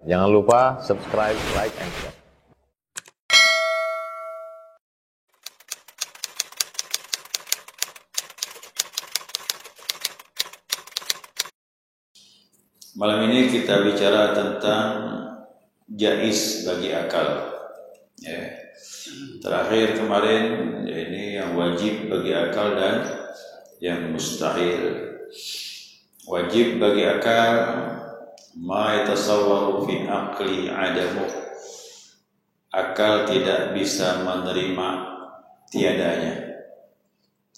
Jangan lupa subscribe, like, and share. Malam ini kita bicara tentang jaiz bagi akal. Ya. Terakhir kemarin ini yang wajib bagi akal dan yang mustahil. Wajib bagi akal ma yatasawwaru fi aqli adamu. Akal tidak bisa menerima tiadanya.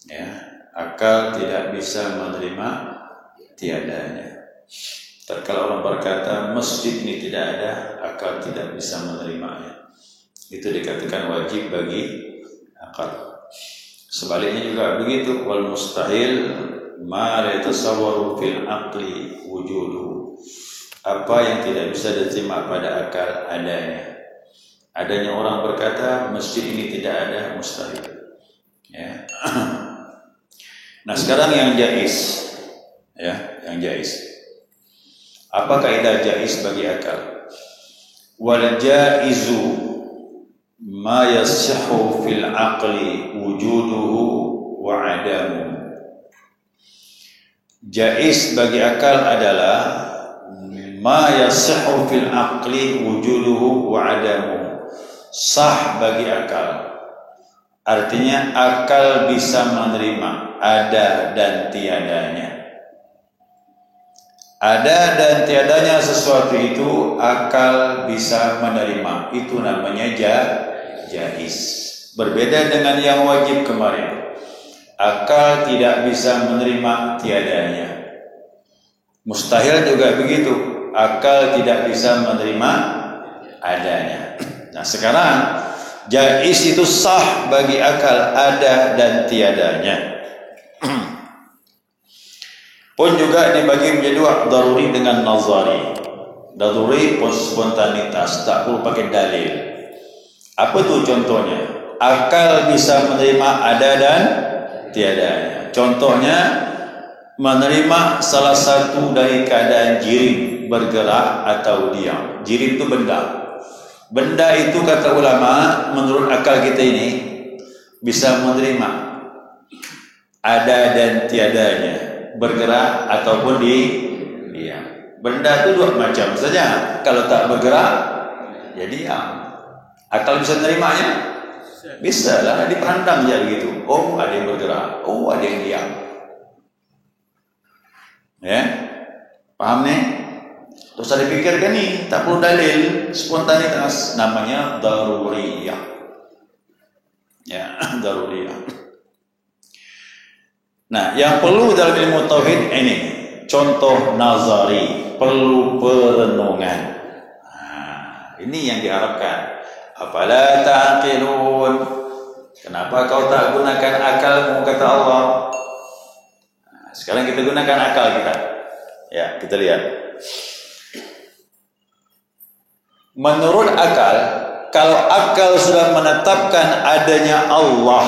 Ya, akal tidak bisa menerima tiadanya. Kalau orang berkata masjid ini tidak ada, akal tidak bisa menerimanya. Itu dikatakan wajib bagi akal. Sebaliknya juga begitu. Wal mustahil ma la yatasawwaru fil aqli wujuduhu. Apa yang tidak bisa diterima pada akal adanya. Adanya orang berkata masjid ini tidak ada, mustahil. Ya. Nah, sekarang yang jaiz. Ya, yang jaiz. Apa kaidah jaiz bagi akal? Wal jaizu ma yasihhu fil aqli wujuduhu wa adamu. Jaiz bagi akal adalah ma yasihhu fil aqli wujuduhu wa adamu. Sah bagi akal. Artinya akal bisa menerima ada dan tiadanya. Ada dan tiadanya sesuatu itu akal bisa menerima. Itu namanya jaiz. Berbeda dengan yang wajib kemarin. Akal tidak bisa menerima tiadanya. Mustahil juga begitu. Akal tidak bisa menerima adanya. Nah, sekarang jaiz itu sah bagi akal ada dan tiadanya. Pun juga dibagi menjadi dua, daruri dengan nazari. Daruri pun spontanitas, tak perlu pakai dalil. Apa tuh contohnya? Akal bisa menerima ada dan tiadanya. Contohnya menerima salah satu dari keadaan jirim bergerak atau diam. Jirim itu benda. Benda itu kata ulama menurut akal kita ini bisa menerima ada dan tiadanya, bergerak ataupun diam. Benda itu dua macam saja. Kalau tak bergerak, ya diam. Akal bisa menerimanya? Bisa lah, dipandang saja begitu. Oh, ada yang bergerak. Oh, ada yang diam. Ya, paham nih? Terus ada pikirkan nih, tak perlu dalil, spontanitas. Namanya daruriyah. Ya, daruriyah. Nah, yang perlu dalam ilmu tauhid ini contoh nazari, perlu perenungan. Nah, ini yang diharapkan. Afala ta'qilun? Kenapa kau tak gunakan akalmu, kata Allah? Nah, sekarang kita gunakan akal kita. Ya, kita lihat. Menurut akal, kalau akal sudah menetapkan adanya Allah,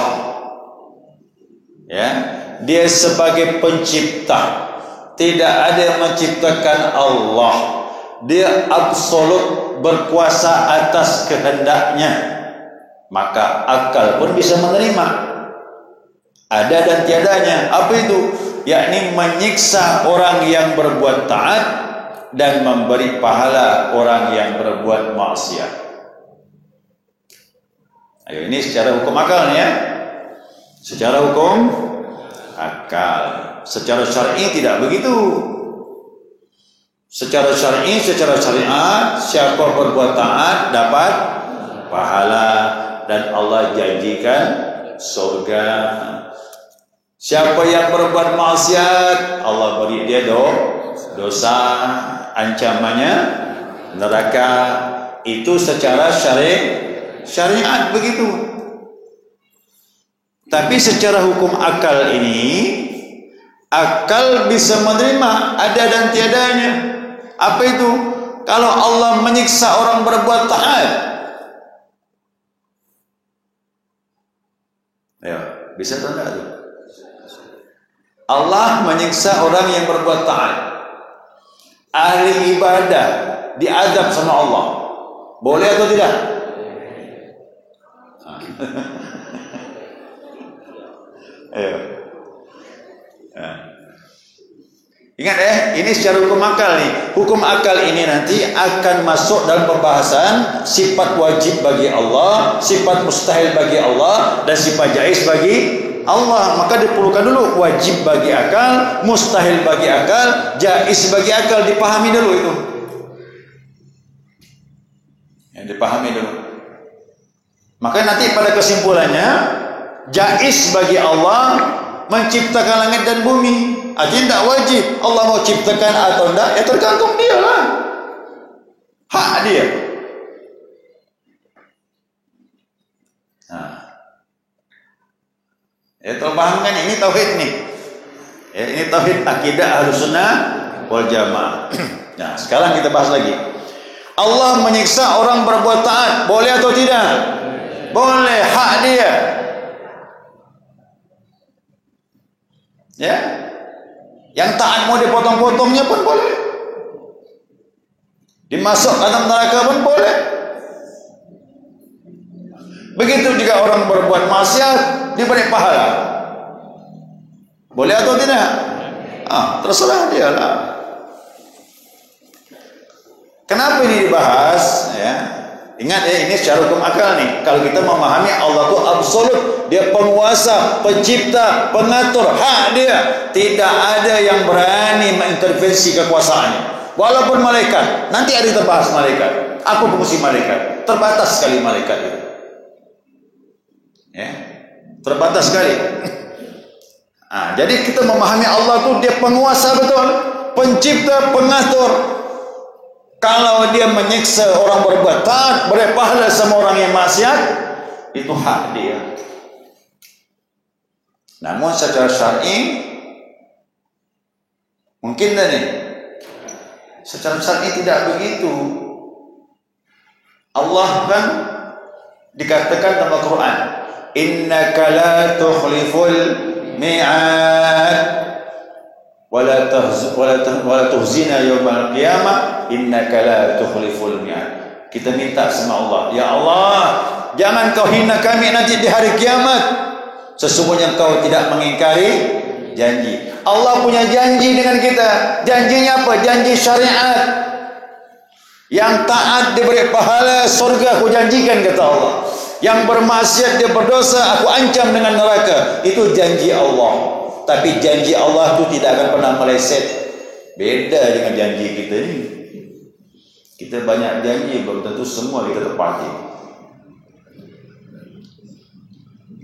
ya, dia sebagai pencipta, tidak ada yang menciptakan Allah, dia absolut berkuasa atas kehendaknya, maka akal pun bisa menerima ada dan tiadanya. Apa itu? Yakni menyiksa orang yang berbuat taat dan memberi pahala orang yang berbuat maksiat. Ayo, ini secara hukum akal ya. Secara hukum akal. Secara syar'i tidak begitu. Secara syar'i, secara syariat, siapa berbuat taat dapat pahala dan Allah janjikan surga. Siapa yang berbuat maksiat, Allah beri dia dosa, ancamannya neraka. Itu secara syariat begitu. Tapi secara hukum akal ini, akal bisa menerima ada dan tiadanya. Apa itu? Kalau Allah menyiksa orang berbuat taat, ya, bisa atau enggak? Allah menyiksa orang yang berbuat taat, ahli ibadah, diazab sama Allah. Boleh atau tidak? Ayo. Ingat ini secara hukum akal nih. Hukum akal ini nanti akan masuk dalam pembahasan sifat wajib bagi Allah, sifat mustahil bagi Allah, dan sifat jaiz bagi Allah. Maka diperlukan dulu wajib bagi akal, mustahil bagi akal, jaiz bagi akal, dipahami dulu itu. Ya, dipahami dulu. Maka nanti pada kesimpulannya, jaiz bagi Allah menciptakan langit dan bumi. Artinya tidak wajib. Allah mau ciptakan atau tidak, ya tergantung dia lah. Hak dia. Nah. Ya, paham kan? Ini tauhid nih. Ya, ini tauhid akidah Ahlussunnah wal Jamaah. Nah, sekarang kita bahas lagi. Allah menyiksa orang berbuat taat, boleh atau tidak? Boleh, hak dia. Ya. Yang taat mau dipotong-potongnya pun boleh. Dimasuk ke dalam neraka pun boleh. Begitu juga orang berbuat maksiat diberi pahala. Boleh atau tidak? Terserah dia lah. Kenapa ini dibahas? Ya. Ingat ya, ini secara hukum akal nih. Kalau kita memahami Allah itu absolut, dia penguasa, pencipta, pengatur, hak dia. Tidak ada yang berani mengintervensi kekuasaannya. Walaupun malaikat, nanti ada kita bahas malaikat. Apa fungsi malaikat? Terbatas sekali malaikat itu. Ya, terbatas sekali. Jadi kita memahami Allah itu dia penguasa betul, pencipta, pengatur. Kalau dia menyiksa orang berbuat taat, beri pahala sama orang yang maksiat, itu hak dia. Namun secara syar'i mungkin dah nih. Secara syar'i tidak begitu. Allah kan dikatakan dalam Al-Quran, innaka la tukhliful mi'ad wala tuhzina yawmal qiyamah innaka la tukhliful mi'ad. Kita minta sama Allah, ya Allah, jangan kau hina kami nanti di hari kiamat. Sesungguhnya kau tidak mengingkari janji. Allah punya janji dengan kita. Janjinya apa? Janji syariat. Yang taat diberi pahala surga, aku janjikan, kata Allah. Yang bermaksiat dia berdosa, aku ancam dengan neraka. Itu janji Allah. Tapi janji Allah itu tidak akan pernah meleset. Beda dengan janji kita ini. Kita banyak janji, belum tentu semua kita tepati.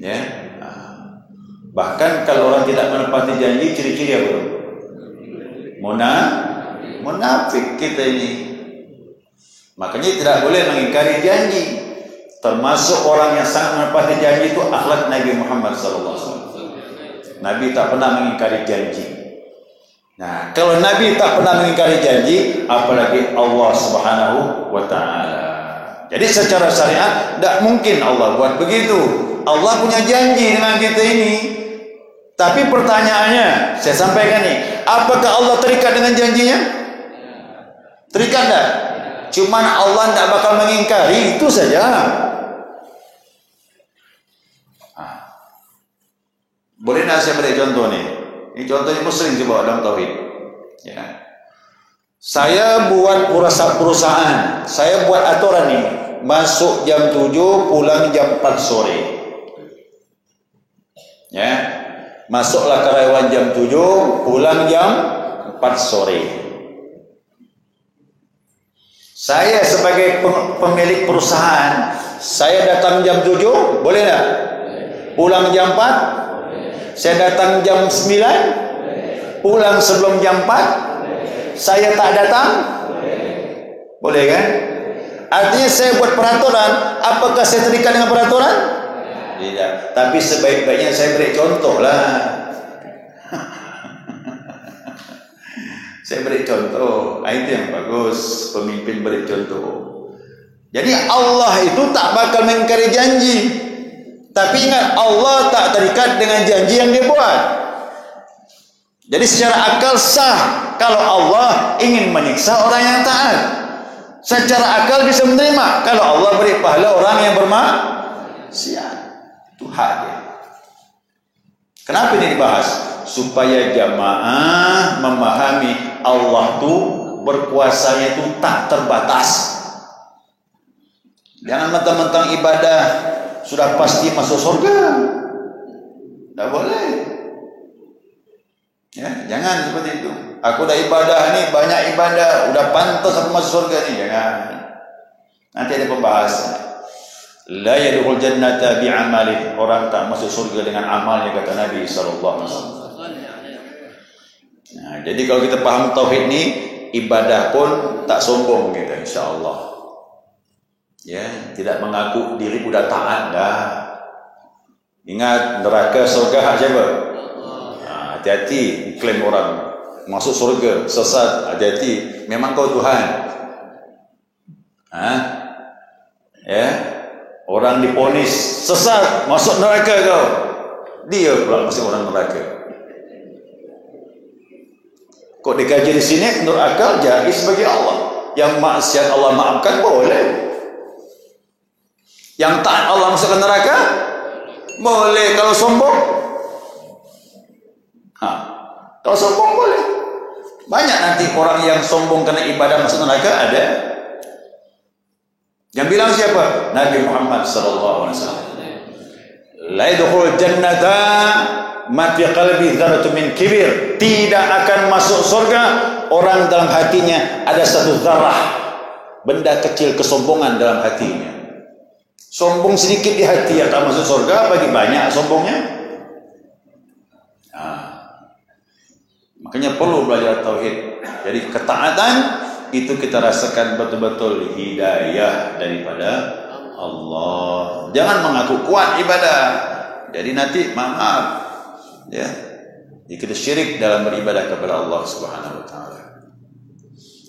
Ya. Bahkan kalau orang tidak menepati janji, ciri-ciri apa? Munafik kita ini. Makanya tidak boleh mengingkari janji. Termasuk orang yang sangat menepati janji itu akhlak Nabi Muhammad SAW. Nabi tak pernah mengingkari janji. Nah, kalau Nabi tak pernah mengingkari janji, apalagi Allah Subhanahu wa Ta'ala. Jadi secara syariat tidak mungkin Allah buat begitu. Allah punya janji dengan kita ini. Tapi pertanyaannya, saya sampaikan nih, apakah Allah terikat dengan janjinya? Terikat tak? Cuman Allah tidak bakal mengingkari, itu saja. Boleh nak saya beri contoh nih? Ini contohnya muslim coba dalam tauhid. Ya. Saya buat perusahaan, saya buat aturan nih, masuk jam 7, pulang jam 4 sore. Ya. Masuklah karyawan jam 7, pulang jam 4 sore. Saya sebagai pemilik perusahaan, saya datang jam 7, boleh tak? Pulang jam 4? Saya datang jam 9, pulang sebelum jam 4, saya tak datang, boleh kan? Artinya saya buat peraturan, apakah saya terikat dengan peraturan? Tidak. Tapi sebaik-baiknya saya beri contoh lah. Saya beri contoh. Itu yang bagus, pemimpin beri contoh. Jadi Allah itu tak bakal mengingkari janji. Tapi ingat, Allah tak terikat dengan janji yang dia buat. Jadi secara akal sah kalau Allah ingin menyiksa orang yang taat. Secara akal bisa menerima. Kalau Allah beri pahala orang yang bermaksiat, itu hak dia. Kenapa ini dibahas? Supaya jamaah memahami Allah tu berkuasanya itu tak terbatas. Jangan mentang-mentang ibadah sudah pasti masuk surga. Tak boleh. Ya, jangan seperti itu. Aku dah ibadah ni, banyak ibadah, udah pantas aku masuk surga ni. Jangan. Nanti ada pembahasan. La yadkhul jannata bi'amali. Orang tak masuk surga dengan amalnya, kata Nabi sallallahu alaihi wasallam. Nah, jadi kalau kita faham tauhid ni, ibadah pun tak sombong kita, insya-Allah. Ya, tidak mengaku diri sudah taat dah. Ingat, neraka surga hak siapa? Hati-hati klaim orang masuk surga sesat, hati-hati, memang kau Tuhan. Ya, orang diponis sesat masuk neraka kau, dia pula masuk orang neraka. Kok dikaji di sini menurut akal jaiz bagi Allah. Yang maksiat Allah maafkan boleh. Yang taat Allah masukkan neraka boleh. Kalau sombong, kalau sombong boleh. Banyak nanti orang yang sombong karena ibadah masuk neraka ada. Yang bilang siapa? Nabi Muhammad sallallahu alaihi wasallam. La yadkhulul jannata ma fi qalbi dzarratun min kibir. Tidak akan masuk surga orang dalam hatinya ada satu zarah benda kecil kesombongan dalam hatinya. Sombong sedikit di hati yang tak masuk surga, bagi banyak sombongnya. Makanya perlu belajar tauhid. Jadi ketaatan itu kita rasakan betul-betul hidayah daripada Allah. Jangan mengaku kuat ibadah, jadi nanti maaf, ya, jadi kita syirik dalam beribadah kepada Allah Subhanahu Wa Taala.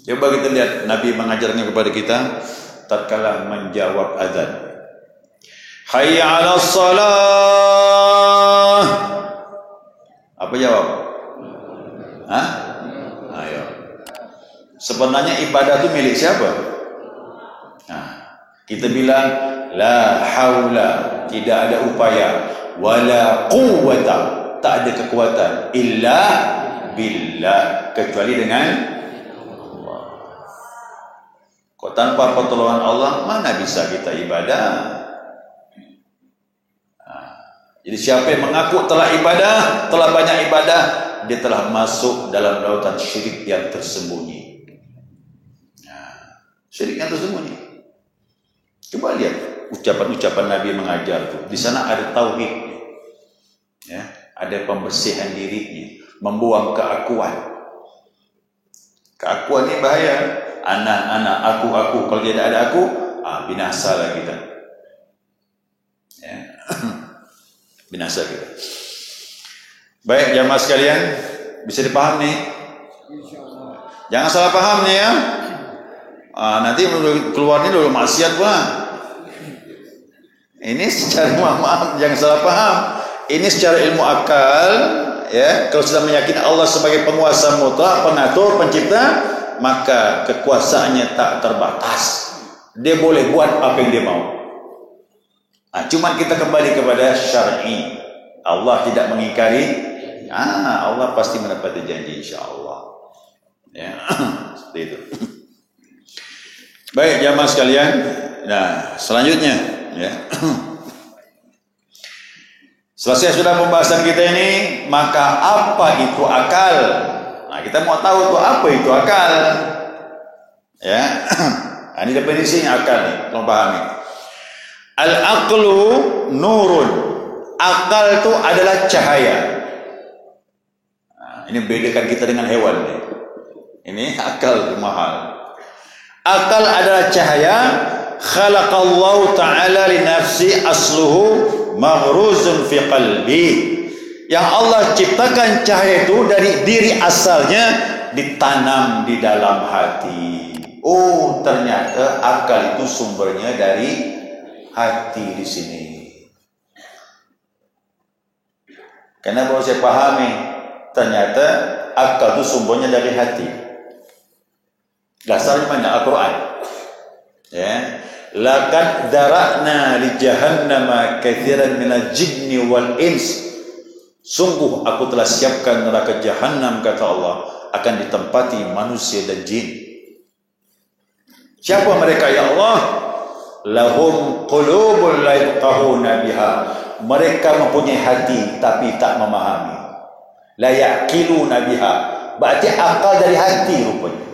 Coba kita lihat Nabi mengajarnya kepada kita tatkala menjawab azan. Hayya 'alas salah. Apa jawab? Ayo. Sebenarnya ibadah itu milik siapa? Kita bilang la haula, tidak ada upaya, wala quwwata, tak ada kekuatan, illa billah, kecuali dengan Allah. Kok tanpa pertolongan Allah mana bisa kita ibadah? Jadi siapa yang mengaku telah ibadah, telah banyak ibadah, dia telah masuk dalam lautan syirik yang tersembunyi. Syirik yang tersembunyi. Coba lihat ucapan-ucapan Nabi mengajar tu. Di sana ada tauhid, ya, ada pembersihan dirinya, membuang keakuan. Keakuan ini bahaya. Anak, aku. Kalau tidak ada aku, binasalah kita. Ya. Binasa kita. Baik jamaah sekalian, bisa dipaham nih? Jangan salah paham nih ya. Nanti keluarnya dulu maksiat pula. Ini secara maaf, jangan salah paham. Ini secara ilmu akal, ya. Kalau sudah meyakini Allah sebagai penguasa mutlak, pengatur, pencipta, maka kekuasaannya tak terbatas. Dia boleh buat apa yang dia mau. Cuma kita kembali kepada syar'i. Allah tidak mengingkari. Allah pasti menepati janji, insya-Allah. Ya, seperti itu. Baik jamaah sekalian. Nah, selanjutnya, ya. Selesai sudah pembahasan kita ini, maka apa itu akal? Nah, kita mau tahu tuh apa itu akal. Ya. Ini definisinya akal nih, tolong pahami. Al-aqlu nurun. Akal itu adalah cahaya. Ini bedakan kita dengan hewan nih. Ini akal mahal. Akal adalah cahaya. Khalaqallahu ta'ala li nafsi asluhu maghruzun fi qalbi. Yang Allah ciptakan cahaya itu dari diri asalnya ditanam di dalam hati. Oh, ternyata akal itu sumbernya dari hati di sini. Karena baru saya pahami, ternyata akal itu sumbernya dari hati. Dasarnya mana? Al-Quran. Ya, laqad dara'na li jahannama katsiran minal jinni wal ins. Sungguh aku telah siapkan neraka Jahannam, kata Allah, akan ditempati manusia dan jin. Siapa mereka ya Allah? Lahum qulubun la yafqahuna biha. Mereka mempunyai hati tapi tak memahami. La yaqiluna biha. Berarti akal dari hati rupanya.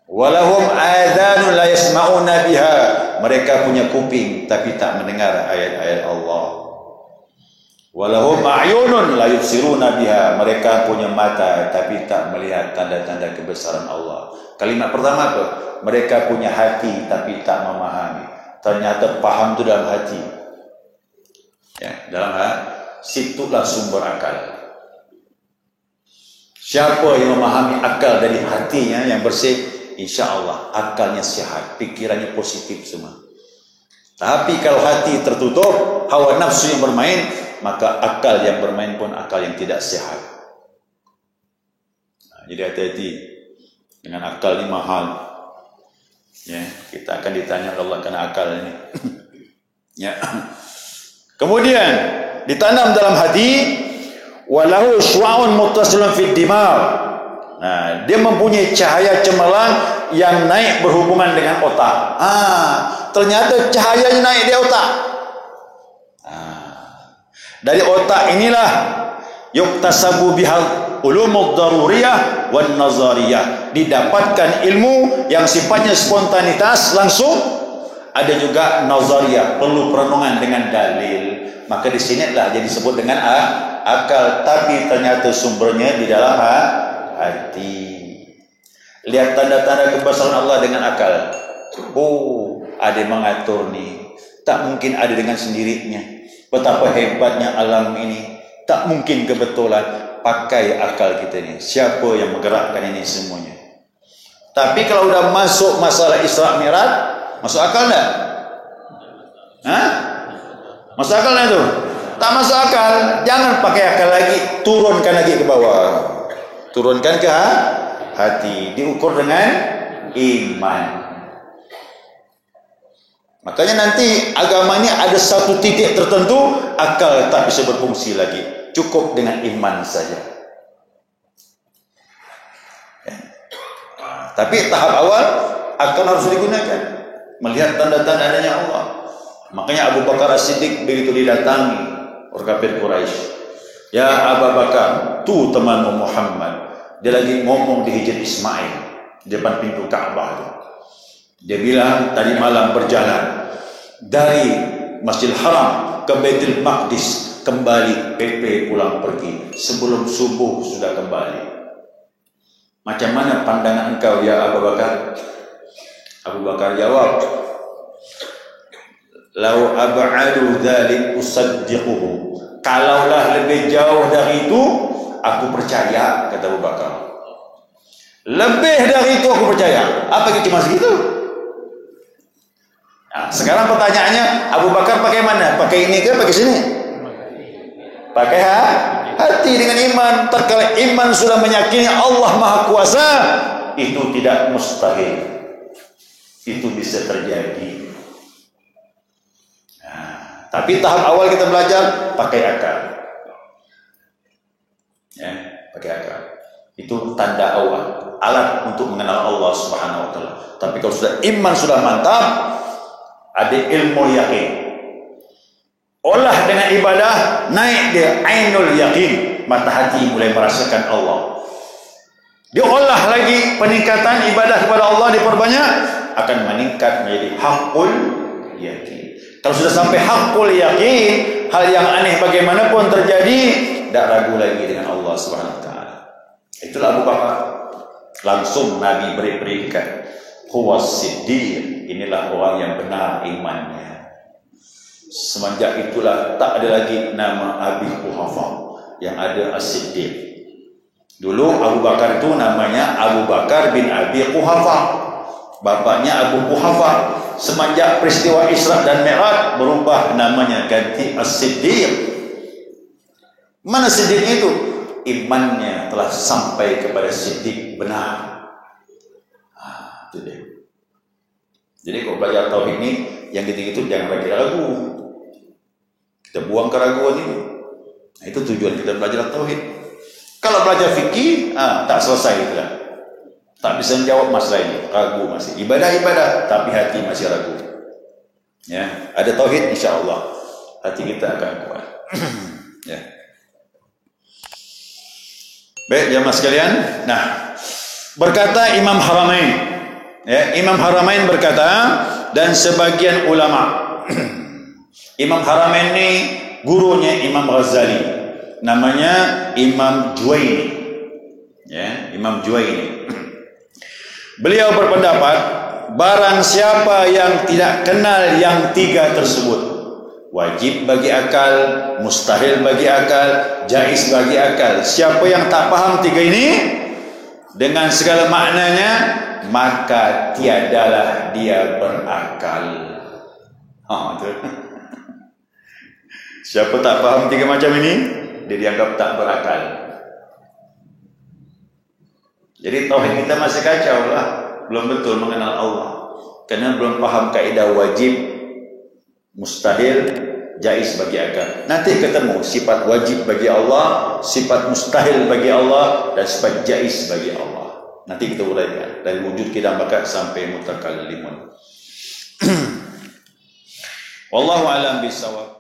Walahum adhanun la yasma'una biha. Mereka punya kuping tapi tak mendengar ayat-ayat Allah. Walahum a'yunun la yubsiruna biha. Mereka punya mata tapi tak melihat tanda-tanda kebesaran Allah. Kalimat pertama tu, mereka punya hati tapi tak memahami. Ternyata faham tu dalam hati. Ya, dalam hati, situlah sumber akal. Siapa yang memahami akal dari hatinya yang bersih, insya-Allah akalnya sihat, pikirannya positif semua. Tapi kalau hati tertutup, hawa nafsu yang bermain, maka akal yang bermain pun akal yang tidak sehat. Jadi hati-hati dengan akal ini mahal. Ya, kita akan ditanya oleh Allah karena akal ini. Ya. Kemudian ditanam dalam hati, walahu syu'un muttasilun fid dimag. Nah, dia mempunyai cahaya cemerlang yang naik berhubungan dengan otak. Ternyata cahayanya naik di otak. Dari otak inilah yuktasabu bihal ulumud daruriyah wan nazariyah. Didapatkan ilmu yang sifatnya spontanitas langsung, ada juga nazariyah, perlu perenungan dengan dalil. Maka di sinilah jadi disebut dengan akal, tapi ternyata sumbernya di dalam hati. Lihat tanda-tanda kebesaran Allah dengan akal. Oh, ada yang mengatur nih. Tak mungkin ada dengan sendirinya. Betapa hebatnya alam ini. Tak mungkin kebetulan. Pakai akal kita ni. Siapa yang menggerakkan ini semuanya? Tapi kalau udah masuk masalah Isra Mi'raj, masuk akal tak? Masuk akal tak tu? Tak masuk akal. Jangan pakai akal lagi. Turunkan lagi ke bawah. Turunkan ke hati. Diukur dengan iman. Makanya nanti agama ini ada satu titik tertentu, akal tak bisa berfungsi lagi. Cukup dengan iman saja. Ya. Tapi tahap awal, akal harus digunakan. Melihat tanda-tanda adanya Allah. Makanya Abu Bakar As-Siddiq begitu didatangi orang kafir Quraisy. Ya Abu Bakar, tu temanmu Muhammad. Dia lagi ngomong di Hijr Ismail, di depan pintu Ka'bah tu. Dia bilang tadi malam berjalan dari Masjidil Haram ke Baitul Maqdis, kembali PP pulang pergi, sebelum subuh sudah kembali. Macam mana pandangan engkau ya Abu Bakar? Abu Bakar jawab, lau ab'adu dzalik usaddiquhu. Kalaulah lebih jauh dari itu, aku percaya, kata Abu Bakar. Lebih dari itu aku percaya. Apa cuma segitu? Nah, sekarang pertanyaannya, Abu Bakar pakai mana? Pakai ini ke pakai sini? Pakai hati dengan iman. Tatkala iman sudah meyakini Allah Maha Kuasa, itu tidak mustahil. Itu bisa terjadi. Nah, tapi tahap awal kita belajar pakai akal. Ya, pakai akal. Itu tanda awal, alat untuk mengenal Allah Subhanahu wa taala. Tapi kalau sudah iman sudah mantap, ada ilmu yakin. Olah dengan ibadah, naik dia ainul yakin, mata hati mulai merasakan Allah. Diolah lagi peningkatan ibadah kepada Allah diperbanyak, akan meningkat menjadi hakul yakin. Kalau sudah sampai hakul yakin, hal yang aneh bagaimanapun terjadi, tidak ragu lagi dengan Allah Subhanahu wa taala. Itulah Abu Bakar. Langsung Nabi beri predikat, huwas siddiq, inilah orang yang benar imannya. Semenjak itulah tak ada lagi nama Abi Quhafa, yang ada As-Siddiq. Dulu Abu Bakar itu namanya Abu Bakar bin Abi Quhafa, bapaknya Abu Quhafa. Semenjak peristiwa Isra dan Mi'raj berubah namanya, ganti As-Siddiq. Mana Siddiq itu? Imannya telah sampai kepada Siddiq benar. Itu dia. Jadi kalau belajar tauhid ini, yang gitu-gitu jangan lagi ragu. Kita buang keraguan itu. Nah, itu tujuan kita belajar tauhid. Kalau belajar fikih, tak selesai itu lah. Tak bisa menjawab masalah ini, ragu masih. Ibadah, tapi hati masih ragu. Ya, ada tauhid, insya Allah hati kita akan kuat. Ya. Baik, jamaah sekalian. Nah, berkata Imam Haramain, ya, Imam Haramain berkata, dan sebagian ulama, Imam Haramain ini gurunya Imam Ghazali, namanya Imam Juwaini, ya, Imam Juwaini. Beliau berpendapat, barang siapa yang tidak kenal yang tiga tersebut, wajib bagi akal, mustahil bagi akal, jaiz bagi akal. Siapa yang tak paham tiga ini dengan segala maknanya, maka tiadalah dia berakal. Siapa tak paham tiga macam ini, dia dianggap tak berakal. Jadi tauhid kita masih kacau lah, belum betul mengenal Allah, karena belum paham kaidah wajib, mustahil, jaiz bagi akal. Nanti ketemu sifat wajib bagi Allah, sifat mustahil bagi Allah, dan sifat jaiz bagi Allah. Nanti kita uraikan dari wujud kita bakat sampai mutakallimun. Wallahu a'lam bishawab.